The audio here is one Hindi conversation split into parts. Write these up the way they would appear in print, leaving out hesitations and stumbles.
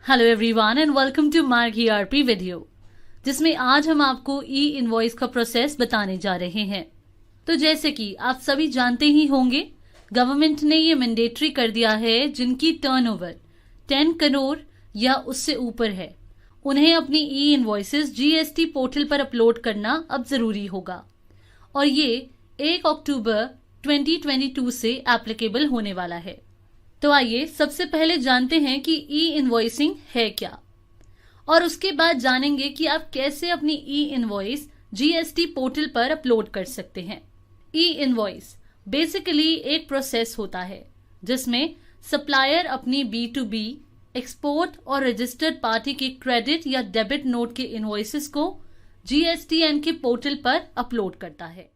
Hello everyone and welcome to Marg ERP video, जिसमें आज हम आपको ई इनवॉइस का प्रोसेस बताने जा रहे हैं। तो जैसे कि आप सभी जानते ही होंगे, गवर्नमेंट ने ये मैंडेटरी कर दिया है जिनकी टर्नओवर 10 करोड़ या उससे ऊपर है, उन्हें अपनी ई इनवॉइसेस जीएसटी पोर्टल पर अपलोड करना अब जरूरी होगा और ये 1 अक्टूबर 2022 से एप्लीकेबल होने वाला है। तो आइए सबसे पहले जानते हैं कि ई इनवॉइसिंग है क्या, और उसके बाद जानेंगे कि आप कैसे अपनी ई इनवॉइस जीएसटी पोर्टल पर अपलोड कर सकते हैं। ई इनवॉइस बेसिकली एक प्रोसेस होता है जिसमें सप्लायर अपनी B2B एक्सपोर्ट और रजिस्टर्ड पार्टी के क्रेडिट या डेबिट नोट के इनवॉइसेस को GSTN के पोर्टल पर अपलोड करता है,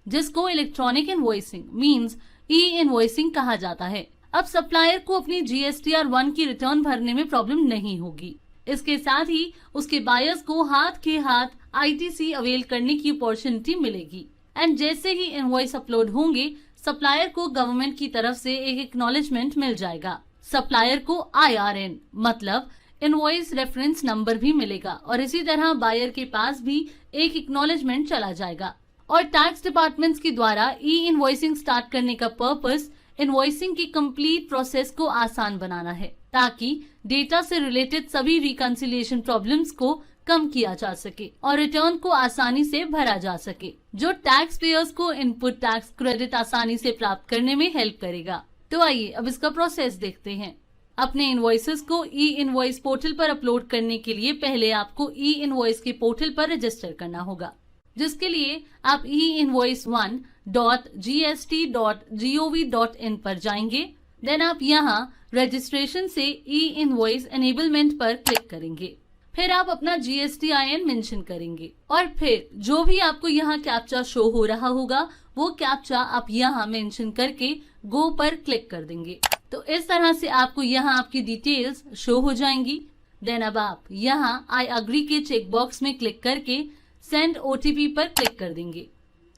जिसको इलेक्ट्रॉनिक इनवॉइसिंग मींस ई इनवॉइसिंग कहा जाता है। अब सप्लायर को अपनी GSTR1 की रिटर्न भरने में प्रॉब्लम नहीं होगी। इसके साथ ही उसके बायर्स को हाथ के हाथ ITC अवेल करने की अपॉर्चुनिटी मिलेगी। एंड जैसे ही इनवॉइस अपलोड होंगे, सप्लायर को गवर्नमेंट की तरफ से एक एक्नॉलेजमेंट मिल जाएगा। सप्लायर को IRN मतलब इनवॉइस रेफरेंस नंबर भी मिलेगा और इसी तरह बायर के पास भी एक एक्नॉलेजमेंट चला जाएगा। और टैक्स डिपार्टमेंट्स के द्वारा ई इनवॉइसिंग स्टार्ट करने का पर्पस इनवॉइसिंग की कंप्लीट प्रोसेस को आसान बनाना है, ताकि डेटा से रिलेटेड सभी रिकंसिलिएशन प्रॉब्लम्स को कम किया जा सके और रिटर्न को आसानी से भरा जा सके, जो टैक्स पेयर्स को इनपुट टैक्स क्रेडिट आसानी से प्राप्त करने में हेल्प करेगा। तो आइए अब इसका प्रोसेस देखते हैं। अपने इनवॉइसेस को ई इनवॉइस पोर्टल पर अपलोड करने के लिए पहले आपको ई इनवॉइस के पोर्टल पर रजिस्टर करना होगा, जिसके लिए आप e-invoice1.gst.gov.in पर जाएंगे। देन आप यहाँ रजिस्ट्रेशन से ई इनवॉइस एनेबलमेंट पर क्लिक करेंगे। फिर आप अपना GSTIN मेंशन करेंगे और फिर जो भी आपको यहाँ कैप्चा शो हो रहा होगा वो कैप्चा आप यहाँ मेंशन करके गो पर क्लिक कर देंगे। तो इस तरह से आपको यहाँ आपकी डिटेल्स शो हो जाएंगी। देन अब आप यहाँ आई अग्री के चेक बॉक्स में क्लिक करके सेंड OTP पर क्लिक कर देंगे।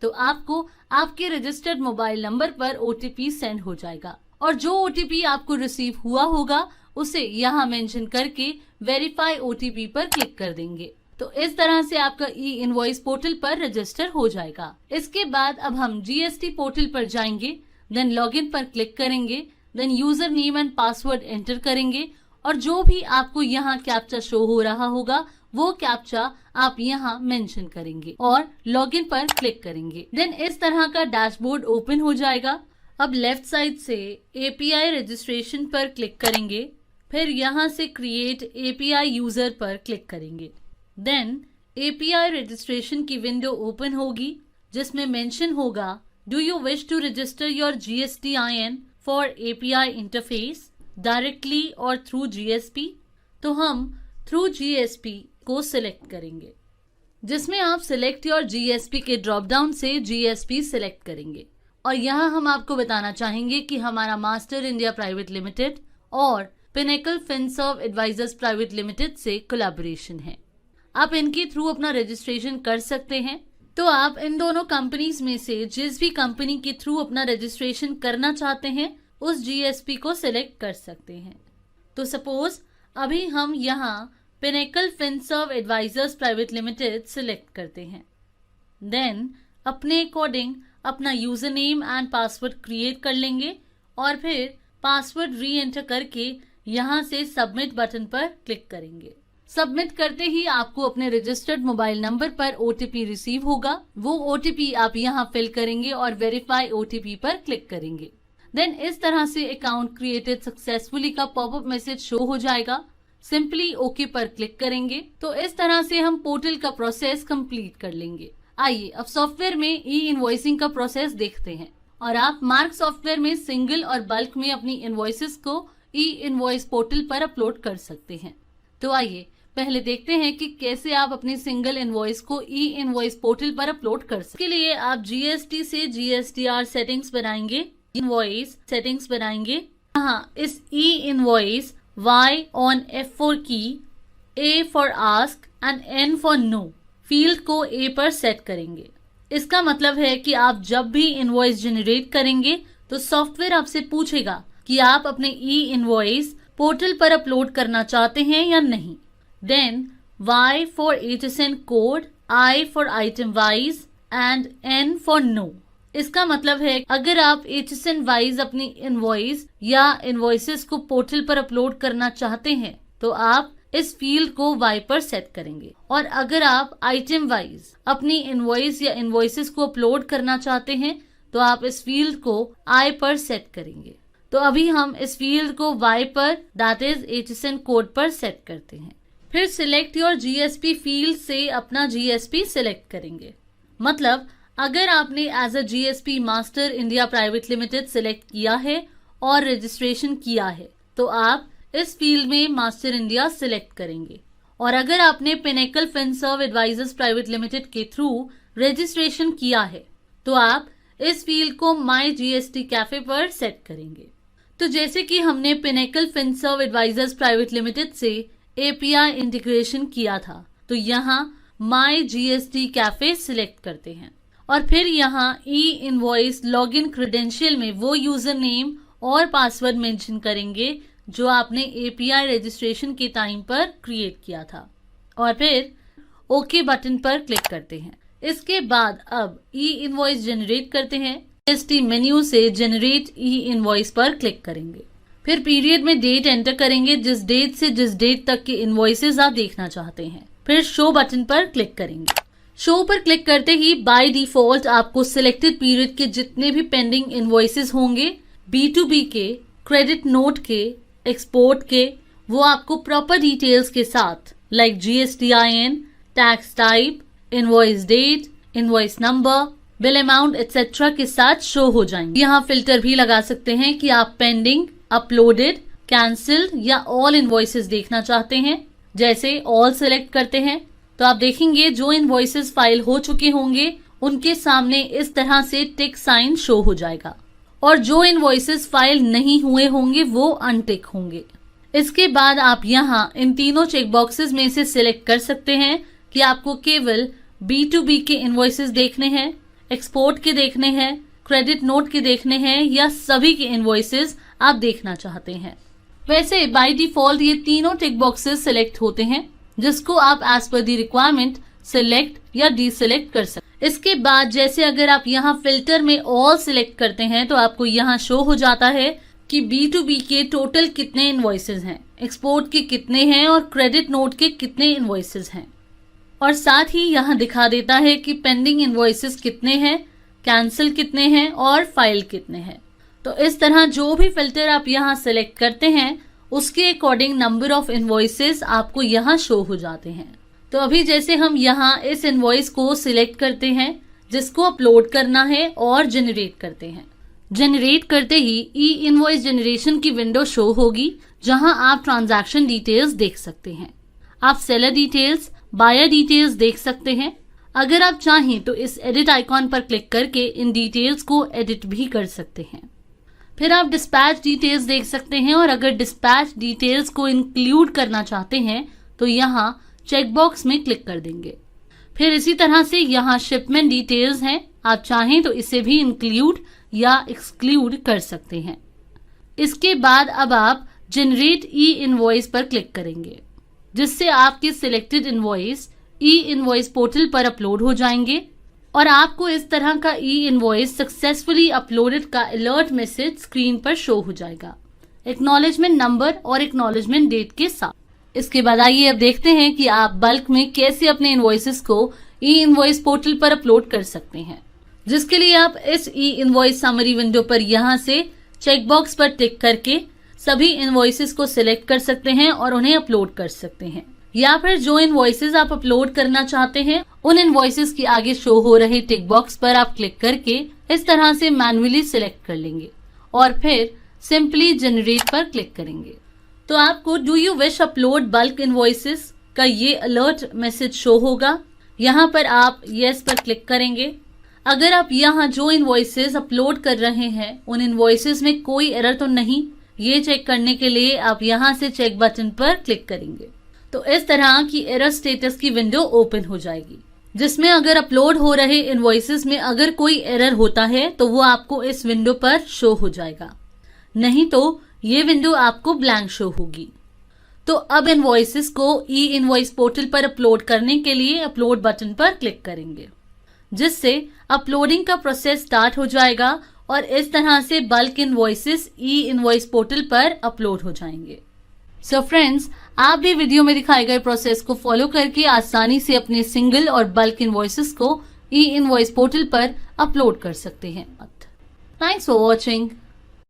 तो आपको आपके रजिस्टर्ड मोबाइल नंबर पर OTP सेंड हो जाएगा और जो OTP आपको रिसीव हुआ होगा उसे यहाँ मेंशन करके वेरीफाई OTP पर क्लिक कर देंगे। तो इस तरह से आपका ई इनवॉइस पोर्टल पर रजिस्टर हो जाएगा। इसके बाद अब हम GST पोर्टल पर जाएंगे, देन लॉगिन पर क्लिक करेंगे, then user name and password enter करेंगे और जो भी आपको यहाँ कैप्चा शो हो रहा होगा वो कैप्चा आप यहाँ मेंशन करेंगे और लॉगिन पर क्लिक करेंगे। देन इस तरह का डैशबोर्ड ओपन हो जाएगा। अब लेफ्ट साइड से API रजिस्ट्रेशन पर क्लिक करेंगे, फिर यहाँ से क्रिएट API यूजर पर क्लिक करेंगे। देन API रजिस्ट्रेशन की विंडो ओपन होगी जिसमें मेंशन होगा do you wish to register your GSTIN for API interface directly और थ्रू GSP। तो हम थ्रू GSP को सिलेक्ट करेंगे, जिसमें आप सिलेक्ट योर GSP के ड्रॉप डाउन से GSP सिलेक्ट करेंगे और यहाँ हम आपको बताना चाहेंगे कि हमारा मास्टर इंडिया प्राइवेट लिमिटेड और Pinnacle Finserv Advisors Private Limited से कोलैबोरेशन है। आप इनके थ्रू अपना रजिस्ट्रेशन कर सकते हैं। तो आप इन दोनों कंपनीज में से जिस भी कंपनी के थ्रू अपना रजिस्ट्रेशन करना चाहते हैं उस GSP को सिलेक्ट कर सकते हैं। तो सपोज अभी हम यहाँ Pinnacle Finserv Advisors Private Limited select करते हैं। देन अपने अकॉर्डिंग अपना user name and password create कर लेंगे और फिर पासवर्ड री एंटर करके यहाँ से सबमिट बटन पर क्लिक करेंगे। सबमिट करते ही आपको अपने रजिस्टर्ड मोबाइल नंबर पर OTP रिसीव होगा। वो OTP आप यहाँ फिल करेंगे और वेरीफाई OTP पर क्लिक करेंगे। देन इस तरह से अकाउंट क्रिएटेड सक्सेसफुली का पॉपअप मैसेज शो हो जाएगा। सिंपली ओके पर क्लिक करेंगे। तो इस तरह से हम पोर्टल का प्रोसेस कंप्लीट कर लेंगे। आइए अब सॉफ्टवेयर में ई इनवॉइसिंग का प्रोसेस देखते हैं और आप मार्क सॉफ्टवेयर में सिंगल और बल्क में अपनी इनवॉइसेस को ई इनवॉइस पोर्टल पर अपलोड कर सकते हैं। तो आइए पहले देखते हैं कि कैसे आप अपनी सिंगल इनवॉइस को ई इनवॉइस पोर्टल पर अपलोड कर सकते हैं। इसके लिए आप GST से GSTR सेटिंग्स बनाएंगे, इनवॉइस सेटिंग्स बनाएंगे। यहाँ इस ई इनवॉइस Y on F4 की A for ask and N for no field को A पर सेट करेंगे। इसका मतलब है कि आप जब भी इनवॉइस जनरेट करेंगे तो सॉफ्टवेयर आपसे पूछेगा कि आप अपने ई इनवॉइस पोर्टल पर अपलोड करना चाहते हैं या नहीं। Then Y for HSN code, I for item wise and N for no. इसका मतलब है अगर आप HSN वाइज अपनी इनवॉइस या इनवॉइसेस को पोर्टल पर अपलोड करना चाहते हैं तो आप इस फील्ड को Y पर सेट करेंगे, और अगर आप आइटम वाइज अपनी इनवॉइस या इनवॉइसेस को अपलोड करना चाहते हैं तो आप इस फील्ड को I पर सेट करेंगे। तो अभी हम इस फील्ड को Y पर, दैट इज HSN कोड पर सेट करते हैं। फिर सिलेक्ट योर GSP फील्ड से अपना GSP सिलेक्ट करेंगे। मतलब अगर आपने as a GSP Master India Private Limited select किया है और रजिस्ट्रेशन किया है तो आप इस फील्ड में मास्टर इंडिया सिलेक्ट करेंगे, और अगर आपने Pinnacle Finserv Advisors Private Limited के थ्रू रजिस्ट्रेशन किया है तो आप इस फील्ड को माई GST कैफे पर सेट करेंगे। तो जैसे कि हमने Pinnacle Finserv Advisors Private Limited से API इंटीग्रेशन किया था तो यहाँ माई GST कैफे सिलेक्ट करते हैं, और फिर यहाँ E-इनवॉइस लॉगिन क्रेडेंशियल में वो यूजर नेम और पासवर्ड मेंशन करेंगे जो आपने API रजिस्ट्रेशन के टाइम पर क्रिएट किया था, और फिर ओके बटन पर क्लिक करते हैं। इसके बाद अब E-इनवॉइस जनरेट करते हैं। GST मेन्यू से जनरेट E-इनवॉइस पर क्लिक करेंगे। फिर पीरियड में डेट एंटर करेंगे, जिस डेट से जिस डेट तक के इनवॉइसेस आप देखना चाहते हैं। फिर शो बटन पर क्लिक करेंगे। शो पर क्लिक करते ही बाय डिफॉल्ट आपको सिलेक्टेड पीरियड के जितने भी पेंडिंग इनवॉइसेस होंगे, B2B के, क्रेडिट नोट के, एक्सपोर्ट के, वो आपको प्रॉपर डिटेल्स के साथ like GSTIN, tax type, invoice date, invoice number, bill amount etcetera के साथ शो हो जाएंगे। यहाँ फिल्टर भी लगा सकते हैं कि आप पेंडिंग, अपलोडेड, कैंसिल्ड या ऑल इनवॉइसेस देखना चाहते हैं। जैसे ऑल सिलेक्ट करते हैं तो आप देखेंगे जो इनवॉइसेस फाइल हो चुके होंगे उनके सामने इस तरह से टिक साइन शो हो जाएगा, और जो इनवॉइसेस फाइल नहीं हुए होंगे वो अनटिक होंगे। इसके बाद आप यहाँ इन तीनों चेक बॉक्सेस में से सिलेक्ट कर सकते हैं कि आपको केवल B2B के इनवॉइसेस देखने हैं, एक्सपोर्ट के देखने हैं, क्रेडिट नोट के देखने हैं, या सभी के इनवॉइसेस आप देखना चाहते हैं। वैसे बाय डिफॉल्ट ये तीनों टिक बॉक्सेस सिलेक्ट होते हैं, जिसको आप as per the requirement select या डीसिलेक्ट कर सकते। इसके बाद जैसे अगर आप यहाँ फिल्टर में ऑल सिलेक्ट करते हैं तो आपको यहाँ शो हो जाता है कि B2B के टोटल कितने इनवॉइसेस हैं, एक्सपोर्ट के कितने हैं और क्रेडिट नोट के कितने इनवॉइसेस हैं, और साथ ही यहाँ दिखा देता है कि पेंडिंग इनवॉइसेस कितने हैं, कैंसिल कितने हैं और फाइल कितने हैं। तो इस तरह जो भी फिल्टर आप यहाँ सिलेक्ट करते हैं उसके अकॉर्डिंग नंबर ऑफ इनवॉइसेस आपको यहाँ शो हो जाते हैं। तो अभी जैसे हम यहाँ इस इनवॉइस को सिलेक्ट करते हैं जिसको अपलोड करना है और जनरेट करते हैं। जनरेट करते ही E-इनवॉइस जनरेशन की विंडो शो होगी जहां आप ट्रांजैक्शन डिटेल्स देख सकते हैं। आप सेलर डिटेल्स, बायर डिटेल्स देख सकते हैं। अगर आप चाहें तो इस एडिट आइकॉन पर क्लिक करके इन डिटेल्स को एडिट भी कर सकते हैं। फिर आप डिस्पैच डिटेल्स देख सकते हैं, और अगर डिस्पैच डिटेल्स को इंक्लूड करना चाहते हैं तो यहाँ चेकबॉक्स में क्लिक कर देंगे। फिर इसी तरह से यहाँ शिपमेंट डिटेल्स हैं, आप चाहें तो इसे भी इंक्लूड या एक्सक्लूड कर सकते हैं। इसके बाद अब आप जनरेट E-इनवॉइस पर क्लिक करेंगे, जिससे आपके सिलेक्टेड इनवॉइस E-इनवॉइस पोर्टल पर अपलोड हो जाएंगे, और आपको इस तरह का E-इनवॉइस सक्सेसफुली अपलोडेड का अलर्ट मैसेज स्क्रीन पर शो हो जाएगा, एक्नॉलेजमेंट नंबर और एक्नॉलेजमेंट डेट के साथ। इसके बाद आइए अब देखते हैं कि आप बल्क में कैसे अपने इनवॉइसेस को E-इनवॉइस पोर्टल पर अपलोड कर सकते हैं, जिसके लिए आप इस E-इनवॉइस समरी विंडो पर यहाँ से चेकबॉक्स पर टिक करके सभी इनवॉइसेस को सिलेक्ट कर सकते हैं और उन्हें अपलोड कर सकते हैं, या फिर जो इनवॉइसेस आप अपलोड करना चाहते हैं उन इनवॉइसेस के आगे शो हो रहे टिक बॉक्स पर आप क्लिक करके इस तरह से मैन्युअली सिलेक्ट कर लेंगे और फिर सिंपली जनरेट पर क्लिक करेंगे। तो आपको do you wish upload bulk invoices का ये अलर्ट मैसेज शो होगा। यहाँ पर आप यस पर क्लिक करेंगे। अगर आप यहाँ जो इनवॉइसेस अपलोड कर रहे हैं उन इनवॉइसेस में कोई एरर तो नहीं, ये चेक करने के लिए आप यहाँ से चेक बटन पर क्लिक करेंगे। तो इस तरह की एरर स्टेटस की विंडो ओपन हो जाएगी, जिसमें अगर अपलोड हो रहे इनवॉइसेस में अगर कोई एरर होता है तो वो आपको इस विंडो पर शो हो जाएगा। नहीं तो ये विंडो आपको ब्लैंक शो होगी। तो अब इनवॉइसेस को ई इनवॉइस पोर्टल पर अपलोड करने के लिए अपलोड बटन पर क्लिक करेंगे, जिससे अपलोडिंग का प्रोसेस स्टार्ट हो जाएगा और इस तरह से बल्क इनवॉइसेस ई इनवॉइस पोर्टल पर अपलोड हो जाएंगे। सो फ्रेंड्स, आप भी वीडियो में दिखाए गए प्रोसेस को फॉलो करके आसानी से अपने सिंगल और बल्क इनवॉइसेस को ई इनवॉइस पोर्टल पर अपलोड कर सकते हैं। Thanks for watching.